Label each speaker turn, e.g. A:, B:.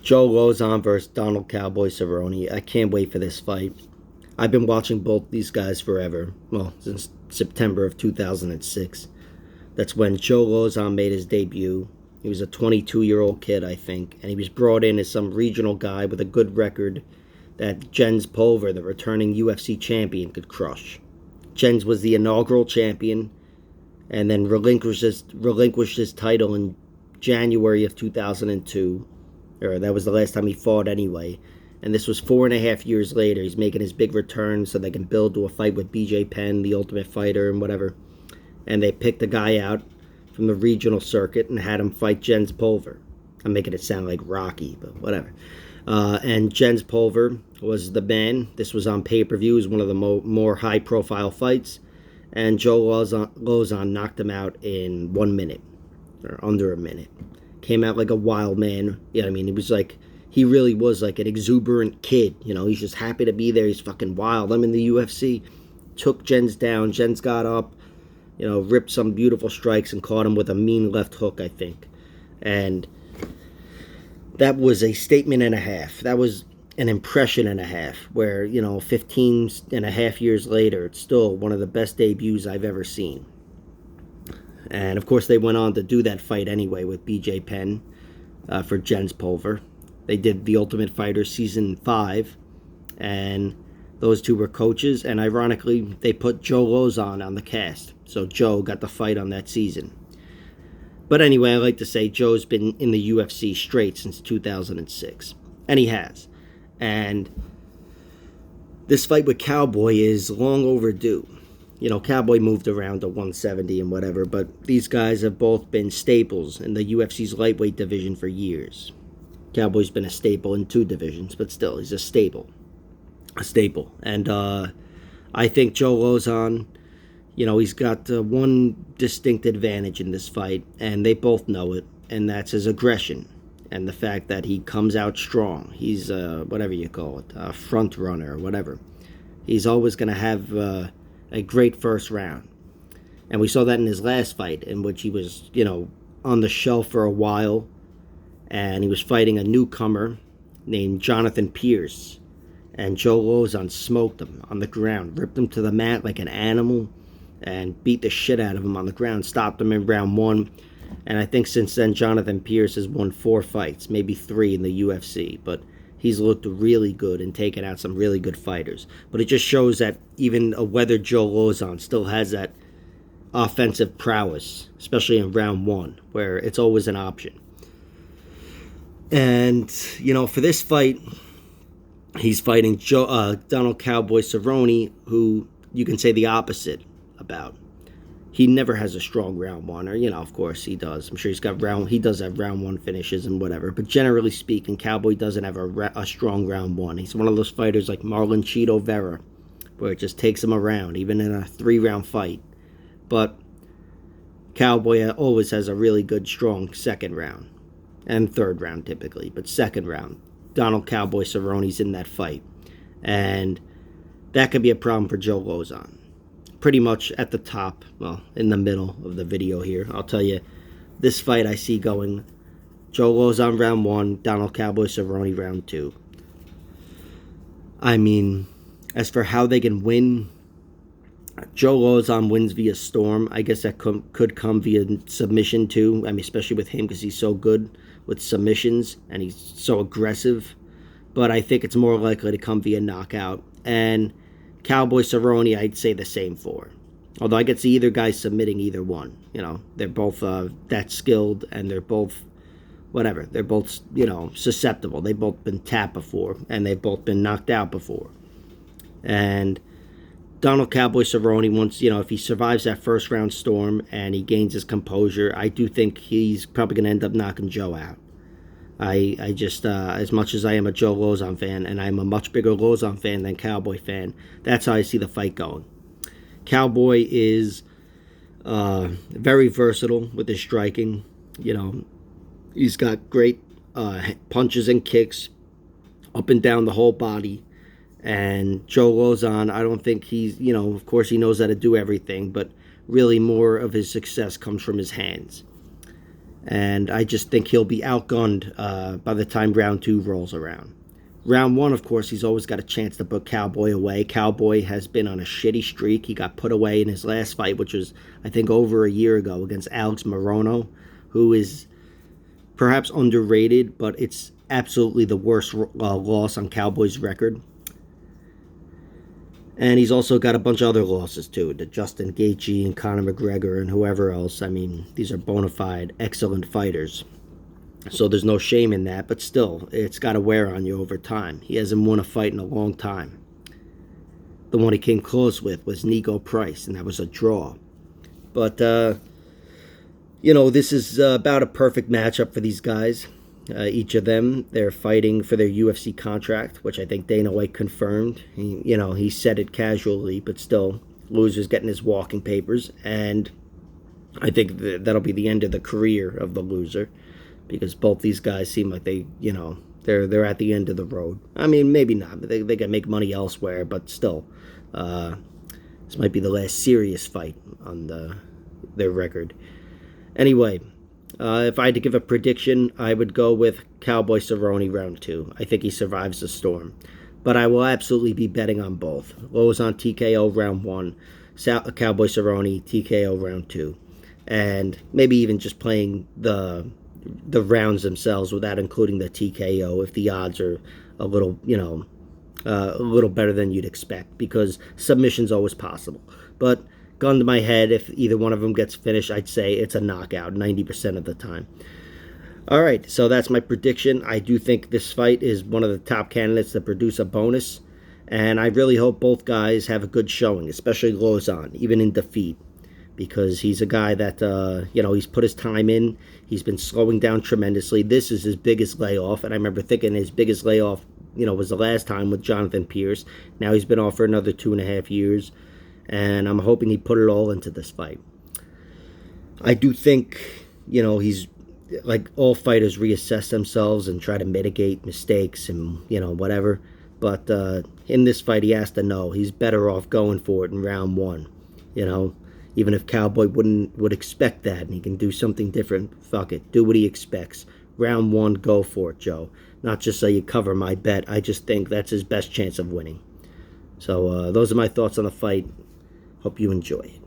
A: Joe Lauzon versus Donald Cowboy Cerrone. I can't wait for this fight. I've been watching both these guys forever. Well, since September of 2006. That's when Joe Lauzon made his debut. He was a 22-year-old kid, I think, and he was brought in as some regional guy with a good record that Jens Pulver, the returning UFC champion, could crush. Jens was the inaugural champion and then relinquished his title in January of 2002. Or that was the last time he fought anyway. And this was 4.5 years later. He's making his big return so they can build to a fight with BJ Penn, the Ultimate Fighter, and whatever. And they picked a guy out from the regional circuit and had him fight Jens Pulver. I'm making it sound like Rocky, but whatever. And Jens Pulver was the man. This was on pay-per-view. It was one of the more high-profile fights. And Joe Lauzon knocked him out in 1 minute, or under a minute. Came out like a wild man. Yeah, I mean, he really was like an exuberant kid. You know, he's just happy to be there. He's fucking wild. I'm in the UFC. Took Jens down. Jens got up, ripped some beautiful strikes and caught him with a mean left hook, I think. And that was a statement and a half. That was an impression and a half where, 15 and a half years later, it's still one of the best debuts I've ever seen. And, of course, they went on to do that fight anyway with BJ Penn for Jens Pulver. They did The Ultimate Fighter Season 5, and those two were coaches. And, ironically, they put Joe Lauzon on the cast. So Joe got the fight on that season. But anyway, I like to say Joe's been in the UFC straight since 2006. And he has. And this fight with Cowboy is long overdue. Cowboy moved around to 170 and whatever, but these guys have both been staples in the UFC's lightweight division for years. Cowboy's been a staple in 2 divisions, but still, he's a staple. And I think Joe Lauzon, he's got one distinct advantage in this fight, and they both know it, and that's his aggression and the fact that he comes out strong. He's, whatever you call it, a front runner or whatever. He's always going to have a great first round. And we saw that in his last fight, in which he was, on the shelf for a while, and he was fighting a newcomer named Jonathan Pierce. And Joe Lauzon smoked him on the ground, ripped him to the mat like an animal, and beat the shit out of him on the ground, stopped him in round 1. And I think since then, Jonathan Pierce has won 4 fights, maybe 3 in the UFC, but he's looked really good and taken out some really good fighters. But it just shows that even a weathered Joe Lauzon still has that offensive prowess, especially in round 1, where it's always an option. And, for this fight, he's fighting Donald Cowboy Cerrone, who you can say the opposite about. He never has a strong round 1, or, of course he does. I'm sure he does have round 1 finishes and whatever. But generally speaking, Cowboy doesn't have a strong round 1. He's one of those fighters like Marlon Cheeto Vera, where it just takes him around, even in a 3-round fight. But Cowboy always has a really good, strong second round. And third round, typically. But second round, Donald Cowboy Cerrone's in that fight. And that could be a problem for Joe Lauzon. Pretty much at the top, well, in the middle of the video here. I'll tell you, this fight I see going Joe Lauzon round 1, Donald Cowboy Cerrone round 2. I mean, as for how they can win, Joe Lauzon wins via storm. I guess that could come via submission too. I mean, especially with him because he's so good with submissions and he's so aggressive. But I think it's more likely to come via knockout. And Cowboy Cerrone, I'd say the same for. Although I could see either guy submitting either one. They're both that skilled, and they're both, whatever. They're both, susceptible. They've both been tapped before, and they've both been knocked out before. And Donald Cowboy Cerrone, once, if he survives that first round storm and he gains his composure, I do think he's probably going to end up knocking Joe out. I just, as much as I am a Joe Lauzon fan, and I'm a much bigger Lauzon fan than Cowboy fan, that's how I see the fight going. Cowboy is very versatile with his striking. He's got great punches and kicks up and down the whole body. And Joe Lauzon, I don't think he's, of course he knows how to do everything, but really more of his success comes from his hands. And I just think he'll be outgunned by the time round 2 rolls around. Round 1, of course, he's always got a chance to put Cowboy away. Cowboy has been on a shitty streak. He got put away in his last fight, which was, I think, over a year ago against Alex Morono, who is perhaps underrated, but it's absolutely the worst loss on Cowboy's record. And he's also got a bunch of other losses, too, to Justin Gaethje and Conor McGregor and whoever else. I mean, these are bona fide, excellent fighters. So there's no shame in that, but still, it's got to wear on you over time. He hasn't won a fight in a long time. The one he came close with was Nico Price, and that was a draw. But, this is about a perfect matchup for these guys. Each of them, they're fighting for their UFC contract, which I think Dana White confirmed. He said it casually, but still, loser's getting his walking papers, and I think that'll be the end of the career of the loser, because both these guys seem like they're at the end of the road. I mean, maybe not. They can make money elsewhere, but still, this might be the last serious fight on their record. Anyway, if I had to give a prediction, I would go with Cowboy Cerrone round 2. I think he survives the storm. But I will absolutely be betting on both. Lauzon TKO round 1, Cowboy Cerrone TKO round 2. And maybe even just playing the rounds themselves without including the TKO if the odds are a little better than you'd expect, because submission's always possible. But gun to my head, if either one of them gets finished, I'd say it's a knockout 90% of the time. All right, so that's my prediction. I do think this fight is one of the top candidates to produce a bonus, and I really hope both guys have a good showing, especially Lauzon, even in defeat, because he's a guy that, he's put his time in. He's been slowing down tremendously. This is his biggest layoff, and I remember thinking his biggest layoff, was the last time with Jonathan Pierce. Now he's been off for another 2.5 years. And I'm hoping he put it all into this fight. I do think, he's like all fighters reassess themselves and try to mitigate mistakes and, whatever. But in this fight, he has to know he's better off going for it in round 1. Even if Cowboy would expect that and he can do something different, fuck it. Do what he expects. Round 1, go for it, Joe. Not just so you cover my bet. I just think that's his best chance of winning. So those are my thoughts on the fight. Hope you enjoy it.